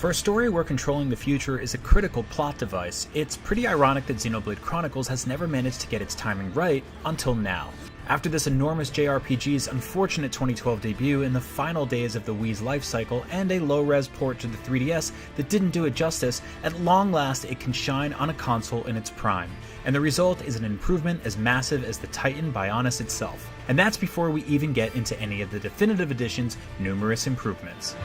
For a story where controlling the future is a critical plot device, it's pretty ironic that Xenoblade Chronicles has never managed to get its timing right until now. After this enormous JRPG's unfortunate 2012 debut in the final days of the Wii's life cycle and a low-res port to the 3DS that didn't do it justice, at long last it can shine on a console in its prime, and the result is an improvement as massive as the Titan Bionis itself. And that's before we even get into any of the definitive edition's numerous improvements.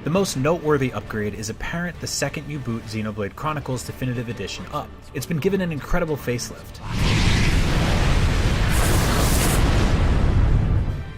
The most noteworthy upgrade is apparent the second you boot Xenoblade Chronicles Definitive Edition up. It's been given an incredible facelift.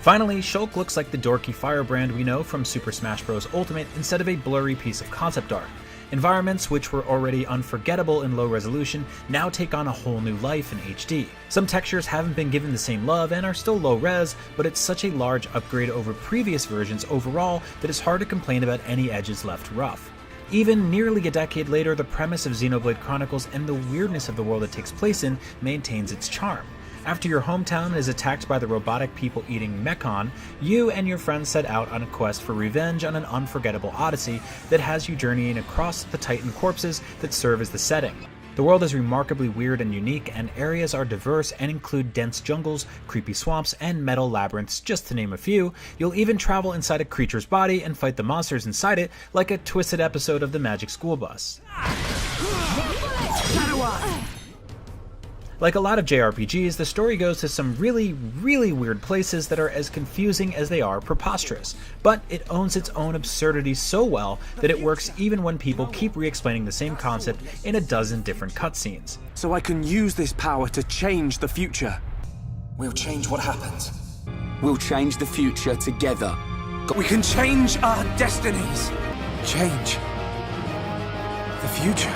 Finally, Shulk looks like the dorky firebrand we know from Super Smash Bros. Ultimate instead of a blurry piece of concept art. Environments, which were already unforgettable in low resolution, now take on a whole new life in HD. Some textures haven't been given the same love and are still low res, but it's such a large upgrade over previous versions overall that it's hard to complain about any edges left rough. Even nearly a decade later, the premise of Xenoblade Chronicles and the weirdness of the world it takes place in maintains its charm. After your hometown is attacked by the robotic people-eating Mechon, you and your friends set out on a quest for revenge on an unforgettable odyssey that has you journeying across the Titan corpses that serve as the setting. The world is remarkably weird and unique, and areas are diverse and include dense jungles, creepy swamps, and metal labyrinths, just to name a few. You'll even travel inside a creature's body and fight the monsters inside it, like a twisted episode of the Magic School Bus. Like a lot of JRPGs, the story goes to some really weird places that are as confusing as they are preposterous, but it owns its own absurdity so well that it works even when people keep re-explaining the same concept in a dozen different cutscenes. So I can use this power to change the future. We'll change what happens. We'll change the future together. We can change our destinies. Change the future.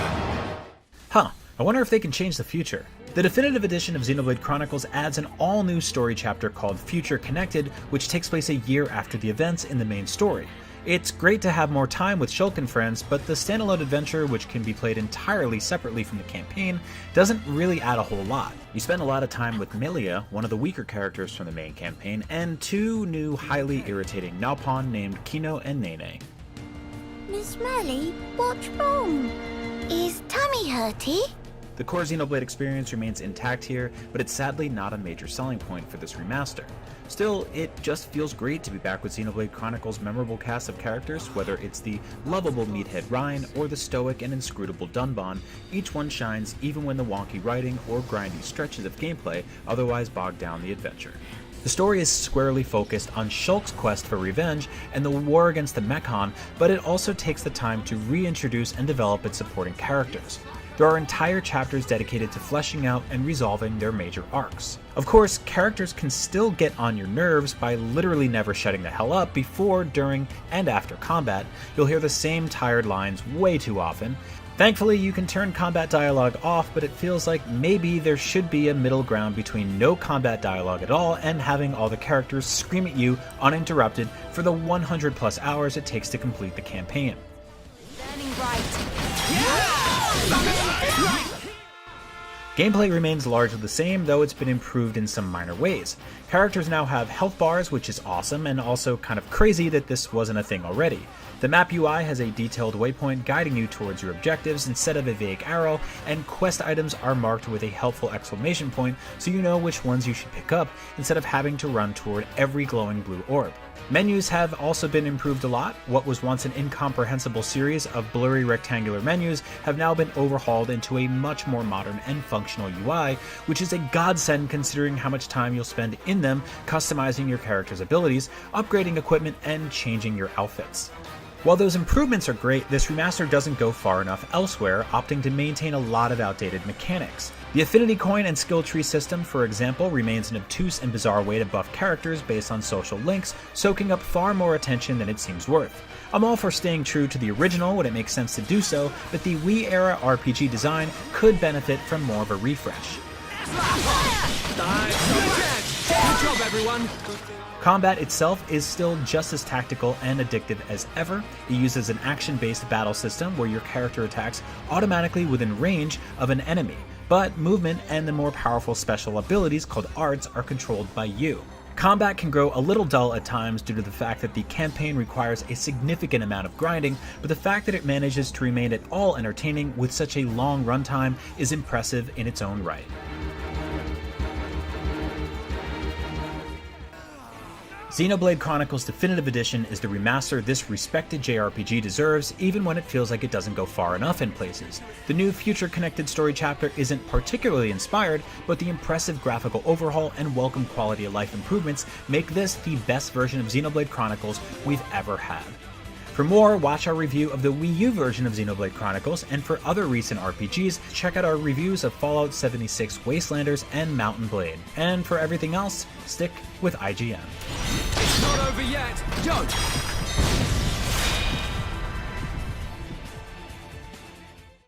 Huh, I wonder if they can change the future. The definitive edition of Xenoblade Chronicles adds an all-new story chapter called Future Connected, which takes place a year after the events in the main story. It's great to have more time with Shulk and friends, but the standalone adventure, which can be played entirely separately from the campaign, doesn't really add a whole lot. You spend a lot of time with Melia, one of the weaker characters from the main campaign, and two new highly irritating Naupon named Kino and Nene. Miss Melly, what's wrong? Is tummy hurty? The core Xenoblade experience remains intact here, but it's sadly not a major selling point for this remaster. Still, it just feels great to be back with Xenoblade Chronicles' memorable cast of characters, whether it's the lovable meathead Ryan or the stoic and inscrutable Dunban. Each one shines even when the wonky writing or grindy stretches of gameplay otherwise bog down the adventure. The story is squarely focused on Shulk's quest for revenge and the war against the Mechon, but it also takes the time to reintroduce and develop its supporting characters. There are entire chapters dedicated to fleshing out and resolving their major arcs. Of course, characters can still get on your nerves by literally never shutting the hell up before, during, and after combat. You'll hear the same tired lines way too often. Thankfully, you can turn combat dialogue off, but it feels like maybe there should be a middle ground between no combat dialogue at all and having all the characters scream at you uninterrupted for the 100 plus hours it takes to complete the campaign. Gameplay remains largely the same, though it's been improved in some minor ways. Characters now have health bars, which is awesome, and also kind of crazy that this wasn't a thing already. The map UI has a detailed waypoint guiding you towards your objectives instead of a vague arrow, and quest items are marked with a helpful exclamation point so you know which ones you should pick up instead of having to run toward every glowing blue orb. Menus have also been improved a lot. What was once an incomprehensible series of blurry rectangular menus have now been overhauled into a much more modern and functional UI, which is a godsend considering how much time you'll spend in them customizing your character's abilities, upgrading equipment, and changing your outfits. While those improvements are great, this remaster doesn't go far enough elsewhere, opting to maintain a lot of outdated mechanics. The Affinity Coin and Skill Tree system, for example, remains an obtuse and bizarre way to buff characters based on social links, soaking up far more attention than it seems worth. I'm all for staying true to the original when it makes sense to do so, but the Wii-era RPG design could benefit from more of a refresh. Good job, everyone! Combat itself is still just as tactical and addictive as ever. It uses an action-based battle system where your character attacks automatically within range of an enemy, but movement and the more powerful special abilities called arts are controlled by you. Combat can grow a little dull at times due to the fact that the campaign requires a significant amount of grinding, but the fact that it manages to remain at all entertaining with such a long runtime is impressive in its own right. Xenoblade Chronicles Definitive Edition is the remaster this respected JRPG deserves, even when it feels like it doesn't go far enough in places. The new future-connected story chapter isn't particularly inspired, but the impressive graphical overhaul and welcome quality-of-life improvements make this the best version of Xenoblade Chronicles we've ever had. For more, watch our review of the Wii U version of Xenoblade Chronicles, and for other recent RPGs, check out our reviews of Fallout 76 Wastelanders and Mountain Blade. And for everything else, stick with IGN. It's not over yet! Don't!